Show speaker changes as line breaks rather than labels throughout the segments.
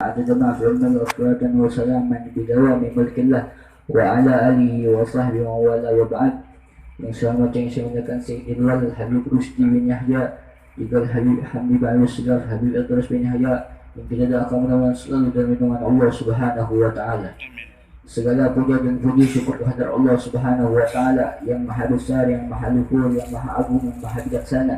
عدد ما في علم وصلاة وسلاما بدوام ملك الله وعلى آله وصحبه ومن والاه وبعد. Yang selamat yang saya muliakan Sayyidina Habib Rusdi bin Yahya, juga Habib Al-Sigar, Habib Idris bin Yahya, yang kita doakan mudah-mudahan selalu dalam lindungan Allah Subhanahu wa taala. Segala puja dan puji syukur kehadirat Allah Subhanahu wa taala yang Maha Besar, yang Maha Luhur, yang Maha Agung, yang Maha Bijaksana.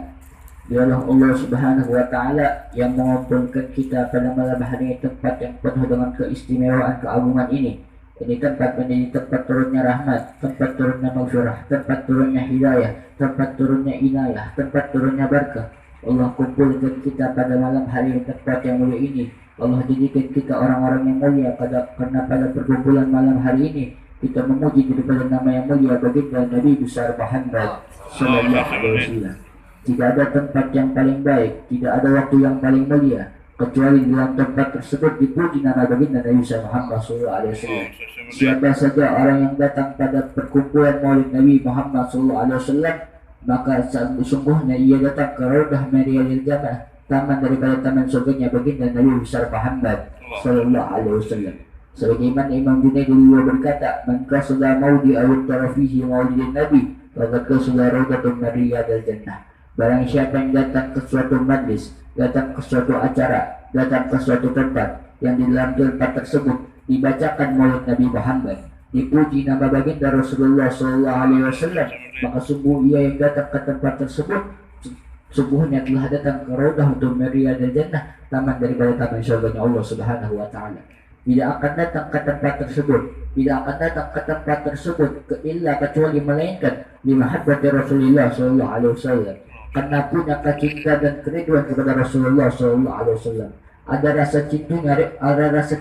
Dialah Allah Subhanahu wa taala yang mengumpulkan kita pada malam hari tempat yang penuh dengan keistimewaan keagungan ini. Ini tempat menjadi tempat turunnya rahmat, tempat turunnya maghfirah, tempat turunnya hidayah, tempat turunnya inayah, tempat turunnya berkah. Allah kumpulkan kita pada malam hari tempat yang mulia ini. Allah jadikan kita orang-orang yang mulia karena pada perkumpulan malam hari ini kita memuji daripada nama yang mulia baginda Nabi besar Muhammad sallallahu alaihi wasallam. Tidak ada tempat yang paling baik, tidak ada waktu yang paling mulia kecuali dalam tempat tersebut dipuji nama baginda Nabi Muhammad sallallahu alaihi wasallam. Siapa saja orang yang datang pada perkumpulan Maulid Nabi Muhammad sallallahu alaihi wasallam, maka sesungguhnya ia datang ke Raudah Marialil Jannah, taman daripada taman surganya baginda Nabi besar Muhammad sallallahu alaihi wasallam. Sebagaimana Imam Junaid dulu berkata, "Man qasada maudi aw tarafihi maulidin Nabi, faqad qasada Raudatun Marialil Jannah." Barang siapa yang datang ke suatu majlis, datang ke suatu acara, datang ke suatu tempat yang di dalam tempat tersebut dibacakan maulid Nabi Muhammad, dipuji nama baginda Rasulullah sallallahu alaihi wasallam, maka sungguh ia yang datang ke tempat tersebut sungguhnya telah datang ke Raudatul Mariadil Jannah, taman daripada taman surganya Allah Subhanahu wa taala. Tidak akan datang ke tempat tersebut, tidak akan datang ke tempat tersebut illa kecuali melainkan limahabbati Rasulullah sallallahu alaihi wasallam, karena punya cinta dan kerinduan kepada Rasulullah sallallahu alaihi wasallam. Ada rasa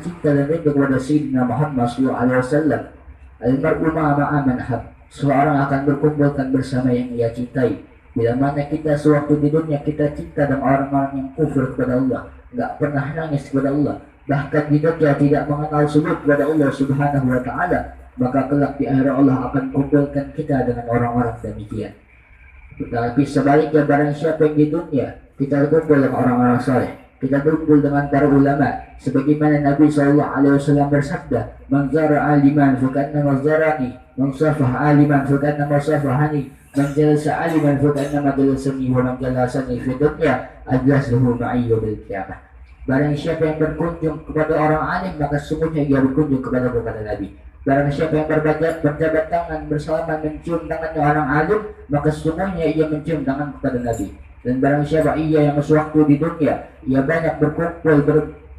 cinta dan rindu kepada Sayyidina Muhammad sallallahu alaihi wasallam. Al-mar'u ma'a man hab. Seorang akan berkumpulkan bersama yang ia cintai. Bila mana kita sewaktu di dunia kita cinta dengan orang-orang yang kufur kepada Allah, enggak pernah nangis kepada Allah, bahkan di dunia tidak mengenal sujud kepada Allah Subhanahu wa taala, maka kelak di akhirat Allah akan kumpulkan kita dengan orang-orang demikian. Tapi sebaliknya barang siapa yang di dunia kita kumpul dengan orang-orang saleh, kita kumpul dengan para ulama, sebagaimana Nabi sallallahu alaihi wasallam bersabda, "Man zara aliman fakannama zarani, man safaha aliman fakannama safahani, man jalasa aliman fakannama jalasani, wa man jalasani fi dunya ajlasluhu ma'i bil qiyamah." Barang siapa yang berkunjung kepada orang alim, maka sungguhnya ia berkunjung kepada Nabi. Barang siapa yang berjabat tangan bersama mencium tangannya orang alim, maka sesungguhnya ia mencium tangan kepada Nabi. Dan barang siapa ia yang sewaktu di dunia ia banyak berkumpul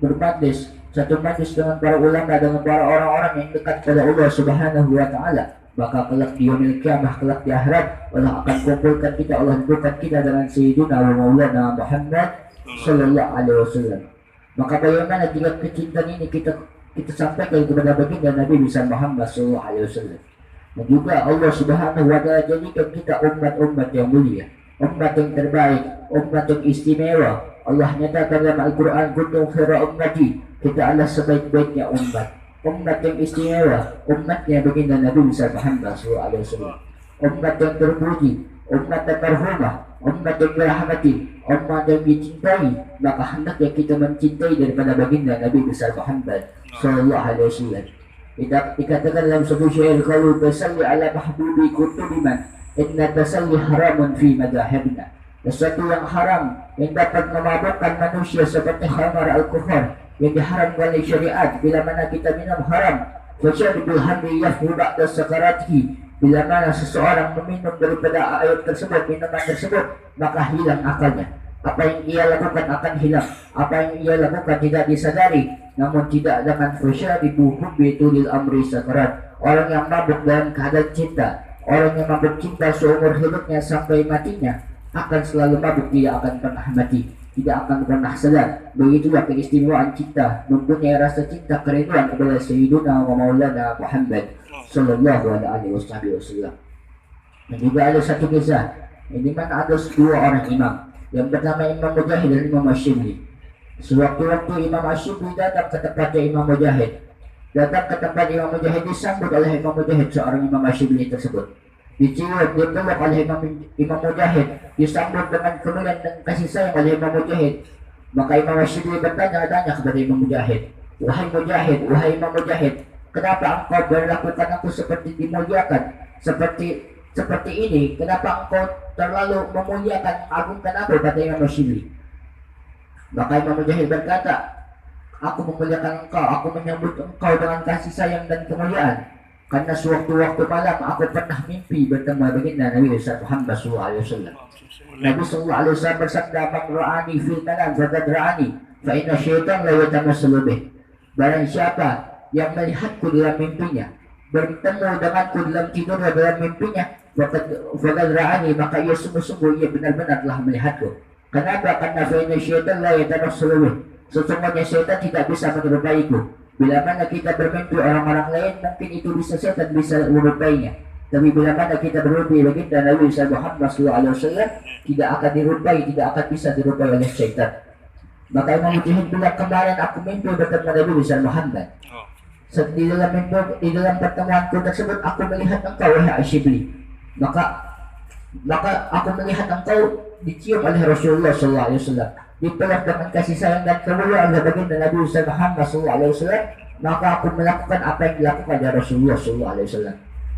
bermajlis, satu majlis dengan para ulama, dengan para orang-orang yang dekat kepada Allah Subhanahu wa taala, maka kelak di yaumil qiyamah, kelak di akhirat Allah akan kumpulkan kita, Allah kumpulkan kita dengan Sayyidina wa Maulana Muhammad sallallahu alaihi wasallam. Maka bagaimana jika kecintaan ini kita sampaikan kepada baginda Nabi besar Muhammad sallallahu alaihi wasallam. Dan juga Allah Subhanahu wa taala jadikan kita umat-umat yang mulia, umat yang terbaik, umat yang istimewa. Allah nyatakan dalam Al-Quran, "Kuntum khaira ummati", kita adalah sebaik-baiknya umat yang istimewa, umatnya baginda Nabi besar Muhammad sallallahu alaihi wasallam. Umat yang terpuji, umat yang terhormat, umat yang dirahmati, umat yang dicintai. Maka hendaknya kita mencintai daripada baginda Nabi besar Muhammad sallallahu alaihi wasallam. Dikatakan dalam sebuah syair, "Qalu tasalli ala mahbubi kutubiman, inna tasalli haramun fi madahibna." Sesuatu yang haram yang dapat memabukkan manusia seperti khamar al-kufar yang diharamkan oleh syariat. Bila mana kita minum haram, fasyaribul hamri yafhu ba'da sakaratihi. Bila mana seseorang meminum daripada air tersebut, minuman tersebut, maka hilang akalnya. Apa yang ia lakukan akan hilang. Apa yang ia lakukan tidak disadari. Namun tidak dengan fasyaribu hubbi tulil amri sakarat. Orang yang mabuk dalam keadaan cinta, orang yang mabuk cinta seumur hidupnya sampai matinya, akan selalu mabuk, tidak akan pernah mati, tidak akan pernah sadar. Begitulah keistimewaan cinta, mempunyai rasa cinta kerinduan kepada Sayyidina wa Maulana Muhammad sallallahu alaihi wasallam. Dan juga ada satu kisah di mana ada dua orang imam, yang pertama Imam Mujahid dan Imam Asyibli. Sewaktu-waktu Imam Asyibli datang ke tempatnya Imam Mujahid, datang ke tempat Imam Mujahid, disambut oleh Imam Mujahid seorang Imam Asyibli tersebut, dicium, dipeluk oleh Imam Mujahid, disambut dengan kemuliaan dan kasih sayang oleh Imam Mujahid. Maka Imam Syibli bertanya kepada Imam Mujahid, wahai Imam Mujahid, kenapa engkau berlakukan aku seperti dimuliakan, seperti ini? Kenapa engkau terlalu memuliakan, agungkan aku? Kata Imam Syibli. Maka Imam Mujahid berkata, aku memuliakan engkau, aku menyambut engkau dengan kasih sayang dan kemuliaan, karena sewaktu-waktu malam aku pernah mimpi bertemu baginda Nabi Muhammad SAW. Nabi SAW bersabda, "Man ra'ani fil manam faqad ra'ani, fa inna syaitan la yatamassalu bih." Barang siapa yang melihatku dalam mimpinya, bertemu denganku dalam tidurnya dalam mimpinya, faqad ra'ani, maka ia sungguh-sungguh ia benar-benar telah melihatku. Kenapa? Karena fa inna syaitan la yatamassalu bih. Sesungguhnya syaitan tidak bisa menyerupaiku. Bila mana kita bermimpi orang-orang lain, mungkin itu bisa syaitan bisa merupainya. Tapi bila mana kita bermimpi baginda Nabi Muhammad SAW, tidak akan dirupai, tidak akan bisa dirupai oleh syaitan. Maka Imam Mujahid bilang, kemarin aku mimpi bertemu Nabi Muhammad. Di dalam pertemuanku tersebut aku melihat engkau, wahai Syibli. Maka aku melihat engkau dicium oleh Rasulullah SAW, dipeluk dengan kasih sayang dan kemuliaan oleh baginda Nabi Muhammad SAW. Maka aku melakukan apa yang dilakukan oleh Rasulullah SAW.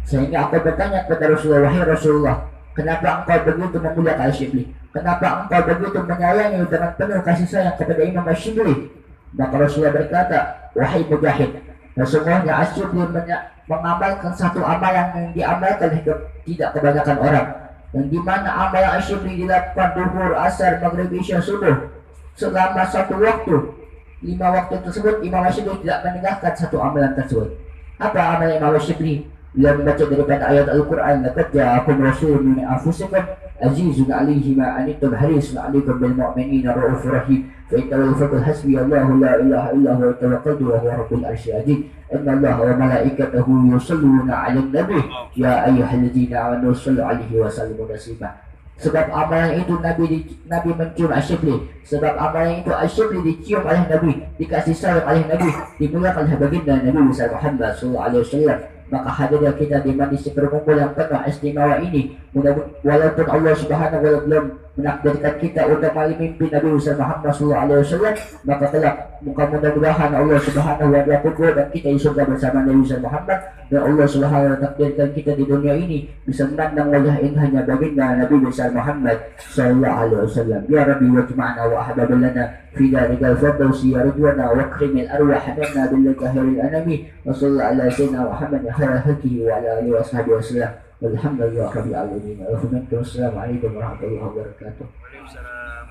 Sehingga aku bertanya kepada Rasulullah, wahai Rasulullah, kenapa engkau begitu memuliakan Syibli? Kenapa engkau begitu menyayangi dengan penuh kasih sayang kepada Imam Syibli? Maka Rasulullah berkata, wahai Mujahid, sesungguhnya Syibli mengamalkan satu amalan yang diamalkan tidak kebanyakan orang, yang dimana amalan Syibli dilakukan duhur, asar, maghrib, isya, subuh selama satu waktu. 5 waktu tersebut Imam Syibli tidak meninggalkan satu amalan tersebut. Apa amalan Imam Syibli? Dia membaca daripada ayat Al-Quran, laqad ja'akum rasulun min anfusikum azizun 'alaihi ma anittum harisun 'alaikum bil mu'minina ra'ufur rahim. Fa in tawallaw faqul hasbiyallahu la ilaha illa huwa tawakkaltu wa huwa rabbul 'arsyil 'azim. Inna Allaha wa malaikatahu yusholluna 'alan nabi ya ayyuhalladzina amanu shallu 'alaihi wa sallimu taslima. Sebab amalan itu Nabi mencium Syibli. Sebab amalan itu Syibli dicium oleh Nabi, dikasih sayang oleh Nabi, dimuliakan oleh baginda Nabi Muhammad SAW. Maka hadirnya kita di majelis berkumpul yang penuh istimewa ini, walaupun Allah Subhanahu wa taala belum menakdirkan kita untuk mimpi Nabi Muhammad SAW, maka kelak mudah-mudahan Allah Subhanahu wa taala kumpul dan kita di surga bersama Nabi Muhammad, dan Allah Subhanahu wa taala takdirkan kita di dunia ini bisa menandang wajah indahnya baginda Nabi Muhammad SAW. Ya Rabbi wajma'na wa ahbab lana fi darikal firdausi ya ridwana wa akrimil arwah lana bil kahiril anami wa sallallahu ala sayyidina Muhammad khairal khalqihi wa ala alihi wa sahbihi wasallam. Walhamdulillah rabbil alamin. Assalamualaikum warahmatullahi wabarakatuh.
Waalaikumsalam.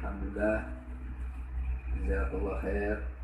Alhamdulillah. Jazakallah khair.